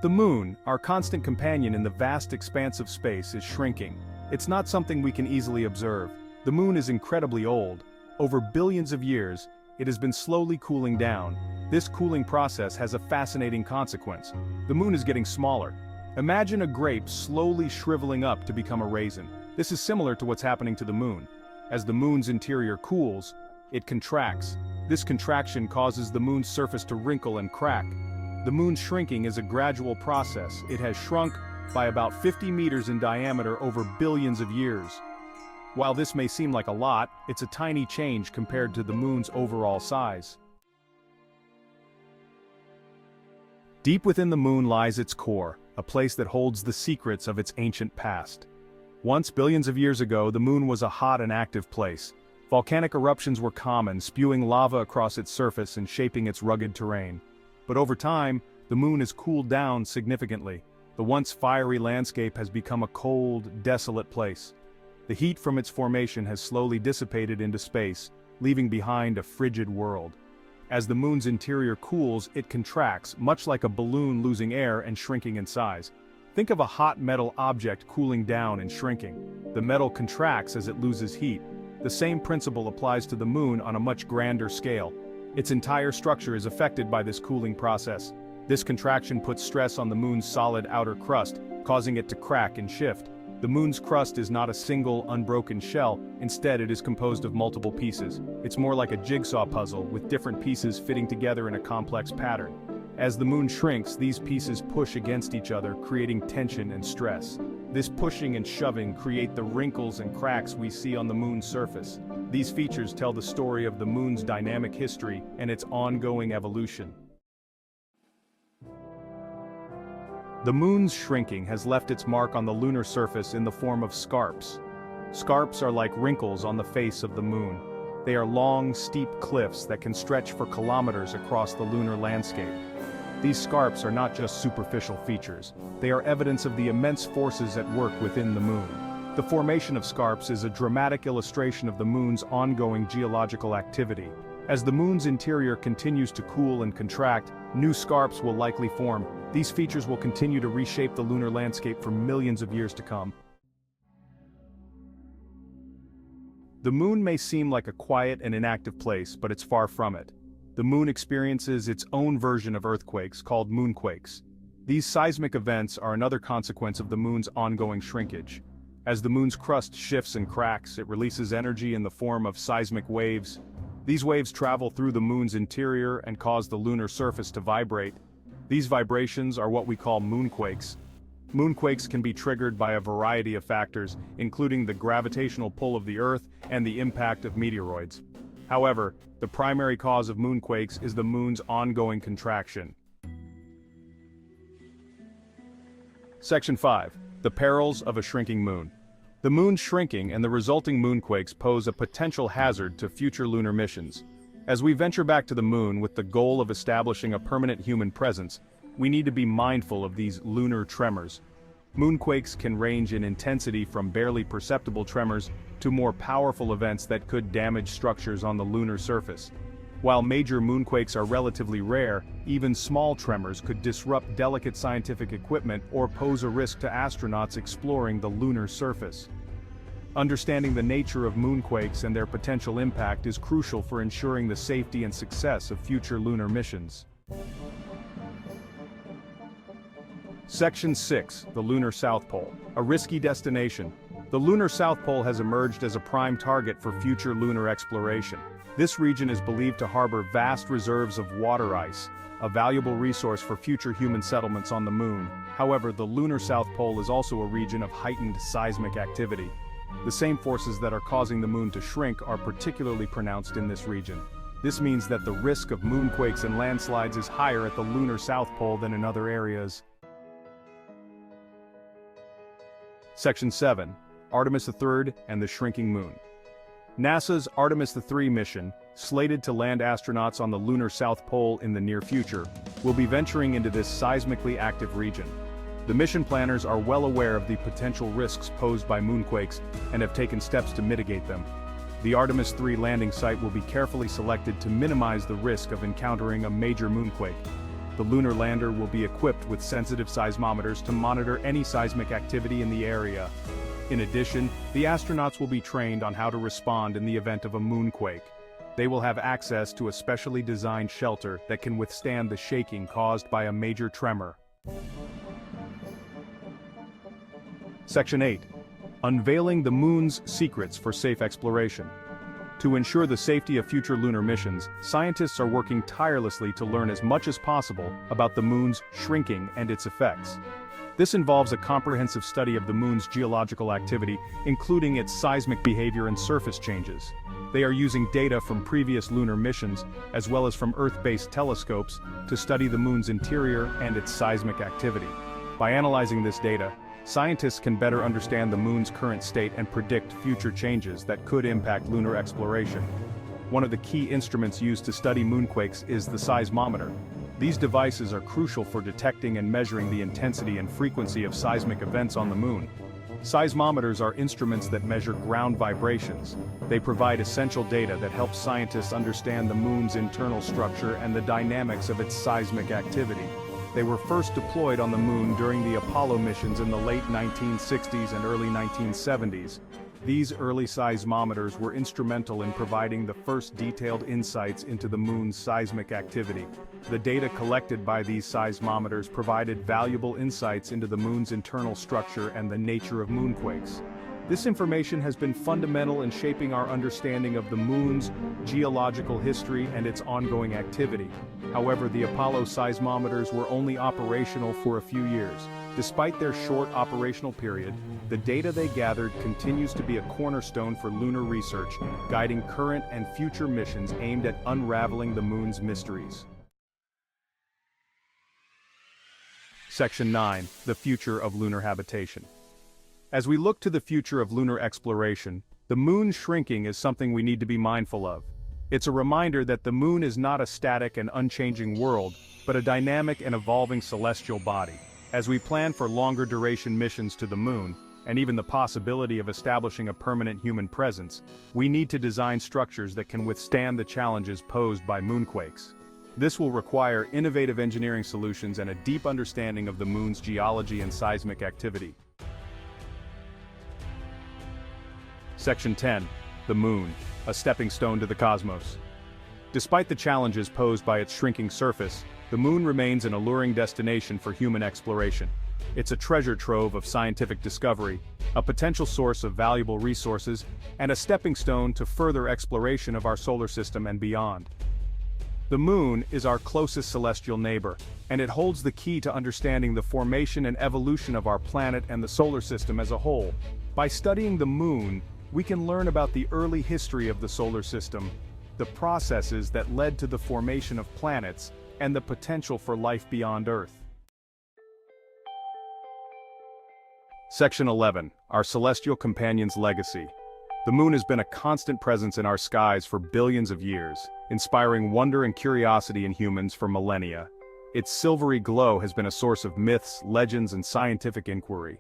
The moon, our constant companion in the vast expanse of space, is shrinking. It's not something we can easily observe. The moon is incredibly old. Over billions of years, it has been slowly cooling down. This cooling process has a fascinating consequence. The moon is getting smaller. Imagine a grape slowly shriveling up to become a raisin. This is similar to what's happening to the moon. As the moon's interior cools, it contracts. This contraction causes the moon's surface to wrinkle and crack. The moon's shrinking is a gradual process. It has shrunk by about 50 meters in diameter over billions of years. While this may seem like a lot, it's a tiny change compared to the moon's overall size. Deep within the moon lies its core, a place that holds the secrets of its ancient past. Once, billions of years ago, the moon was a hot and active place. Volcanic eruptions were common, spewing lava across its surface and shaping its rugged terrain. But over time, the moon has cooled down significantly. The once fiery landscape has become a cold, desolate place. The heat from its formation has slowly dissipated into space, leaving behind a frigid world. As the moon's interior cools, it contracts, much like a balloon losing air and shrinking in size. Think of a hot metal object cooling down and shrinking. The metal contracts as it loses heat. The same principle applies to the moon on a much grander scale. Its entire structure is affected by this cooling process. This contraction puts stress on the moon's solid outer crust, causing it to crack and shift. The moon's crust is not a single, unbroken shell. Instead, it is composed of multiple pieces. It's more like a jigsaw puzzle, with different pieces fitting together in a complex pattern. As the moon shrinks, these pieces push against each other, creating tension and stress. This pushing and shoving create the wrinkles and cracks we see on the moon's surface. These features tell the story of the moon's dynamic history and its ongoing evolution. The moon's shrinking has left its mark on the lunar surface in the form of scarps. Scarps are like wrinkles on the face of the moon. They are long, steep cliffs that can stretch for kilometers across the lunar landscape. These scarps are not just superficial features. They are evidence of the immense forces at work within the moon. The formation of scarps is a dramatic illustration of the moon's ongoing geological activity. As the moon's interior continues to cool and contract, new scarps will likely form. These features will continue to reshape the lunar landscape for millions of years to come. The moon may seem like a quiet and inactive place, but it's far from it. The moon experiences its own version of earthquakes called moonquakes. These seismic events are another consequence of the moon's ongoing shrinkage. As the moon's crust shifts and cracks, it releases energy in the form of seismic waves. These waves travel through the moon's interior and cause the lunar surface to vibrate. These vibrations are what we call moonquakes. Moonquakes can be triggered by a variety of factors, including the gravitational pull of the Earth and the impact of meteoroids. However, the primary cause of moonquakes is the moon's ongoing contraction. Section 5. The perils of a shrinking moon. The moon's shrinking and the resulting moonquakes pose a potential hazard to future lunar missions. As we venture back to the moon with the goal of establishing a permanent human presence, we need to be mindful of these lunar tremors. Moonquakes can range in intensity from barely perceptible tremors to more powerful events that could damage structures on the lunar surface. While major moonquakes are relatively rare, even small tremors could disrupt delicate scientific equipment or pose a risk to astronauts exploring the lunar surface. Understanding the nature of moonquakes and their potential impact is crucial for ensuring the safety and success of future lunar missions. Section 6. The Lunar South Pole. A risky destination. The lunar South Pole has emerged as a prime target for future lunar exploration. This region is believed to harbor vast reserves of water ice, a valuable resource for future human settlements on the moon. However, the lunar South Pole is also a region of heightened seismic activity. The same forces that are causing the moon to shrink are particularly pronounced in this region. This means that the risk of moonquakes and landslides is higher at the lunar South Pole than in other areas. Section 7. Artemis III and the Shrinking Moon. NASA's Artemis III mission, slated to land astronauts on the lunar South Pole in the near future, will be venturing into this seismically active region. The mission planners are well aware of the potential risks posed by moonquakes and have taken steps to mitigate them. The Artemis III landing site will be carefully selected to minimize the risk of encountering a major moonquake. The lunar lander will be equipped with sensitive seismometers to monitor any seismic activity in the area. In addition, the astronauts will be trained on how to respond in the event of a moonquake. They will have access to a specially designed shelter that can withstand the shaking caused by a major tremor. Section 8. Unveiling the Moon's Secrets for Safe Exploration. To ensure the safety of future lunar missions, scientists are working tirelessly to learn as much as possible about the Moon's shrinking and its effects. This involves a comprehensive study of the Moon's geological activity, including its seismic behavior and surface changes. They are using data from previous lunar missions, as well as from Earth-based telescopes, to study the Moon's interior and its seismic activity. By analyzing this data, scientists can better understand the Moon's current state and predict future changes that could impact lunar exploration. One of the key instruments used to study moonquakes is the seismometer. These devices are crucial for detecting and measuring the intensity and frequency of seismic events on the Moon. Seismometers are instruments that measure ground vibrations. They provide essential data that helps scientists understand the Moon's internal structure and the dynamics of its seismic activity. They were first deployed on the Moon during the Apollo missions in the late 1960s and early 1970s. These early seismometers were instrumental in providing the first detailed insights into the Moon's seismic activity. The data collected by these seismometers provided valuable insights into the Moon's internal structure and the nature of moonquakes. This information has been fundamental in shaping our understanding of the Moon's geological history and its ongoing activity. However, the Apollo seismometers were only operational for a few years. Despite their short operational period, the data they gathered continues to be a cornerstone for lunar research, guiding current and future missions aimed at unraveling the Moon's mysteries. Section 9. The Future of Lunar Habitation. As we look to the future of lunar exploration, the Moon's shrinking is something we need to be mindful of. It's a reminder that the Moon is not a static and unchanging world, but a dynamic and evolving celestial body. As we plan for longer duration missions to the Moon, and even the possibility of establishing a permanent human presence, we need to design structures that can withstand the challenges posed by moonquakes. This will require innovative engineering solutions and a deep understanding of the Moon's geology and seismic activity. Section 10. The Moon, a stepping stone to the cosmos. Despite the challenges posed by its shrinking surface, the Moon remains an alluring destination for human exploration. It's a treasure trove of scientific discovery, a potential source of valuable resources, and a stepping stone to further exploration of our solar system and beyond. The Moon is our closest celestial neighbor, and it holds the key to understanding the formation and evolution of our planet and the solar system as a whole. By studying the Moon, we can learn about the early history of the solar system, the processes that led to the formation of planets, and the potential for life beyond Earth. Section 11. Our Celestial Companion's Legacy. The Moon has been a constant presence in our skies for billions of years, inspiring wonder and curiosity in humans for millennia. Its silvery glow has been a source of myths, legends, and scientific inquiry.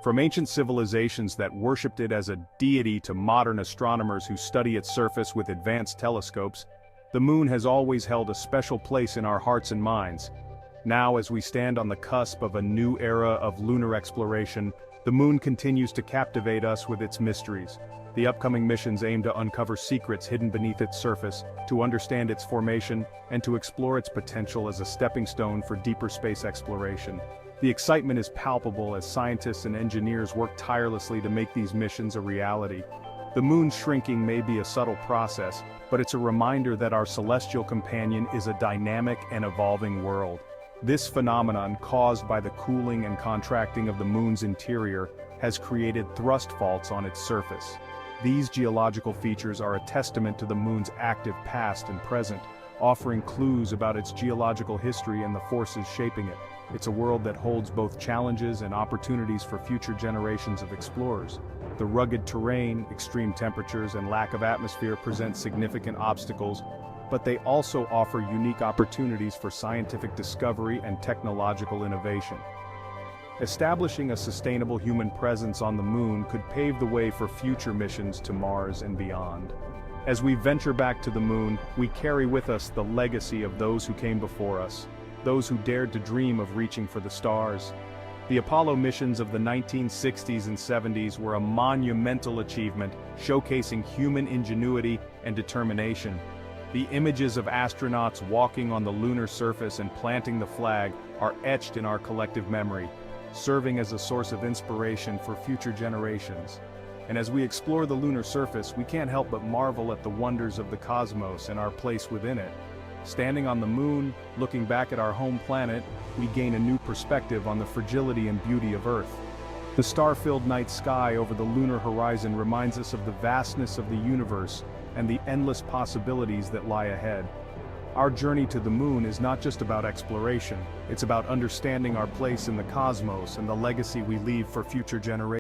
From ancient civilizations that worshipped it as a deity to modern astronomers who study its surface with advanced telescopes, the Moon has always held a special place in our hearts and minds. Now, as we stand on the cusp of a new era of lunar exploration, the Moon continues to captivate us with its mysteries. The upcoming missions aim to uncover secrets hidden beneath its surface, to understand its formation, and to explore its potential as a stepping stone for deeper space exploration. The excitement is palpable as scientists and engineers work tirelessly to make these missions a reality. The Moon's shrinking may be a subtle process, but it's a reminder that our celestial companion is a dynamic and evolving world. This phenomenon, caused by the cooling and contracting of the Moon's interior, has created thrust faults on its surface. These geological features are a testament to the Moon's active past and present, offering clues about its geological history and the forces shaping it. It's a world that holds both challenges and opportunities for future generations of explorers. The rugged terrain, extreme temperatures, and lack of atmosphere present significant obstacles, but they also offer unique opportunities for scientific discovery and technological innovation. Establishing a sustainable human presence on the Moon could pave the way for future missions to Mars and beyond. As we venture back to the Moon, we carry with us the legacy of those who came before us. those who dared to dream of reaching for the stars. The Apollo missions of the 1960s and 70s were a monumental achievement, showcasing human ingenuity and determination. The images of astronauts walking on the lunar surface and planting the flag are etched in our collective memory, serving as a source of inspiration for future generations. And as we explore the lunar surface, we can't help but marvel at the wonders of the cosmos and our place within it. Standing on the moon, looking back at our home planet, we gain a new perspective on the fragility and beauty of Earth. The star-filled night sky over the lunar horizon reminds us of the vastness of the universe and the endless possibilities that lie ahead. Our journey to the moon is not just about exploration, it's about understanding our place in the cosmos and the legacy we leave for future generations.